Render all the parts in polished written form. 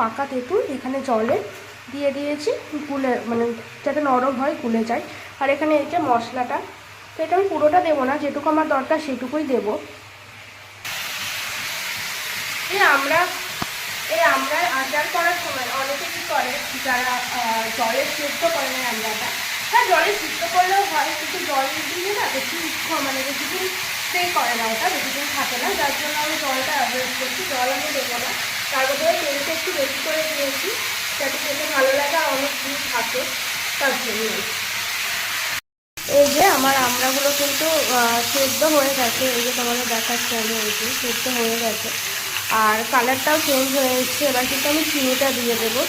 পাকা তেঁতুল এখানে জলে দিয়ে দিয়েছি, গুলে মানে যাতে নরম হয়, গুলে যায়। আর এখানে এই যে মশলাটা, তো এটা আমি পুরোটা দেবো না, যেটুকু আমার দরকার সেটুকুই দেবো। এই আমড়ার আচার করার সময় অনেকে কী করে, যারা জলে সিদ্ধ করে না আমড়াটা, হ্যাঁ জলে সিদ্ধ করলেও হয়, কিন্তু জল দিয়ে না বেশি মানে বেশিদিন স্টে করে না, ওটা বেশিদিন থাকে না, যার জন্য আমি জলটা অ্যাভয়েড করছি। জল আমি দেবো না, তার মধ্যে তেলটা একটু বেশি করে দিয়েছি যাতে খেতে ভালো লাগে আর অনেক দিন থাকে, তার জন্য। এই যে আমার আমড়াগুলো কিন্তু সেদ্ধ হয়ে গেছে, এই যে তোমাদের দেখাচ্ছি আমি, এই যে সেদ্ধ হয়ে গেছে আর কালারটাও চেঞ্জ হয়ে এসছে। এবার কিন্তু আমি চিনিটা দিয়ে দেবো,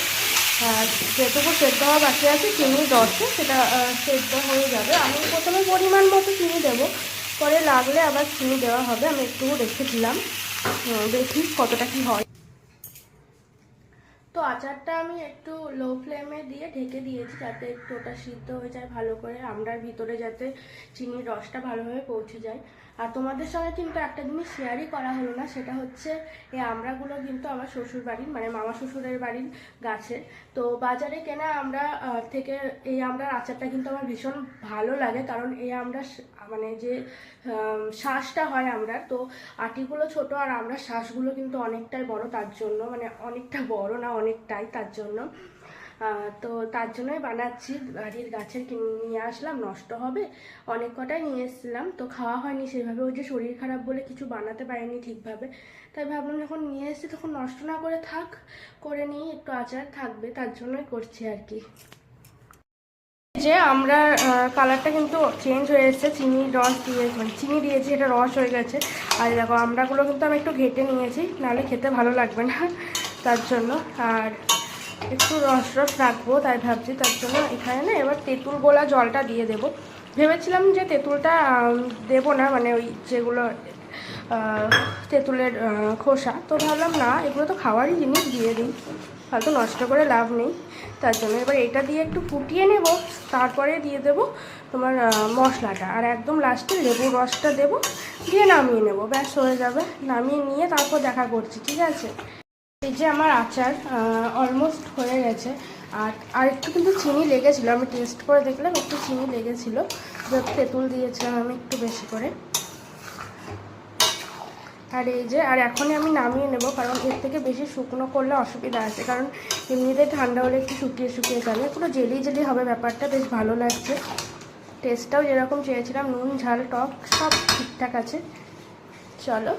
যেটুকু সেদ্ধ হওয়া বাকি আছে চিনির রসে সেটা সেদ্ধ হয়ে যাবে। আমি প্রথমে পরিমাণ মতো চিনি দেবো, পরে লাগলে আবার চিনি দেওয়া হবে। আমি একটু রেখে দিলাম, দেখি কতটা কি হয়। তো আচারটা আমি একটু লো ফ্লেমে দিয়ে ঢেকে দিয়েছি যাতে একটু ওটা সিদ্ধ হয়ে যায় ভালো করে, আমড়ার ভিতরে যাতে চিনির রসটা ভালোভাবে পৌঁছে যায়। আর তোমাদের সঙ্গে কিন্তু একটা জিনিস শেয়ারই করা হলো না, সেটা হচ্ছে এই আমড়াগুলো কিন্তু আমার শ্বশুর বাড়ির মানে মামা শ্বশুরের বাড়ির গাছের। তো বাজারে কেনা আমড়া থেকে এই আমড়ার আচারটা কিন্তু আমার ভীষণ ভালো লাগে, কারণ এই আমড়া মানে যে শ্বাসটা হয় আমড়ার, তো আটিগুলো ছোট আর আমড়ার শ্বাসগুলো কিন্তু অনেকটাই বড়, তার জন্য মানে অনেকটা বড় না অনেকটাই, তার জন্য তো তার জন্যই বানাচ্ছি। বাড়ির গাছের কিনে নিয়ে আসলাম, নষ্ট হবে, অনেক কটাই নিয়ে এসেছিলাম, তো খাওয়া হয়নি সেভাবে, ওই যে শরীর খারাপ বলে কিছু বানাতে পারিনি ঠিকভাবে, তাই ভাবলাম যখন নিয়ে এসেছি তখন নষ্ট না করে থাক, করে নিই, একটু আচার থাকবে, তার জন্যই করছি আর কি। যে আমরা কালারটা কিন্তু চেঞ্জ হয়ে এসেছে, চিনির রস দিয়ে মানে চিনি দিয়েছি, এটা রস হয়ে গেছে। আর দেখো আমড়াগুলো কিন্তু আমি একটু ঘেটে নিয়েছি, নাহলে খেতে ভালো লাগবে না, তার জন্য। আর একটু রস রাখবো তাই ভাবছি, তার জন্য এখানে না এবার তেঁতুল গোলা জলটা দিয়ে দেবো। ভেবেছিলাম যে তেঁতুলটা দেবো না, মানে ওই যেগুলো তেঁতুলের খোসা, তো ভাবলাম না এগুলো তো খাওয়ারই জিনিস, দিয়ে দিই, হয়তো নষ্ট করে লাভ নেই, তার জন্য এবার এটা দিয়ে একটু ফুটিয়ে নেব, তারপরে দিয়ে দেব তোমার মশলাটা, আর একদম লাস্টে লেবুর রসটা দেবো, দিয়ে নামিয়ে নেব, ব্যাস হয়ে যাবে। নামিয়ে নিয়ে তারপর দেখা করছি, ঠিক আছে। এই যে আমার আচার অলমোস্ট হয়ে গেছে, আর একটু কিন্তু চিনি লেগেছিলো, আমি টেস্ট করে দেখলাম একটু চিনি লেগেছিলো, তেঁতুল দিয়েছিলাম আমি একটু বেশি করে। আর এই যে আর এখনই আমি নামিয়ে নেব, কারণ এর থেকে বেশি শুকনো করলে অসুবিধা আছে, কারণ এমনিতে ঠান্ডা হলে একটু শুকিয়ে শুকিয়ে যাবে, পুরো জেলি জেলি হবে ব্যাপারটা, বেশ ভালো লাগছে। টেস্টটাও যেরকম চেয়েছিলাম, নুন ঝাল টক সব ঠিকঠাক আছে। চলো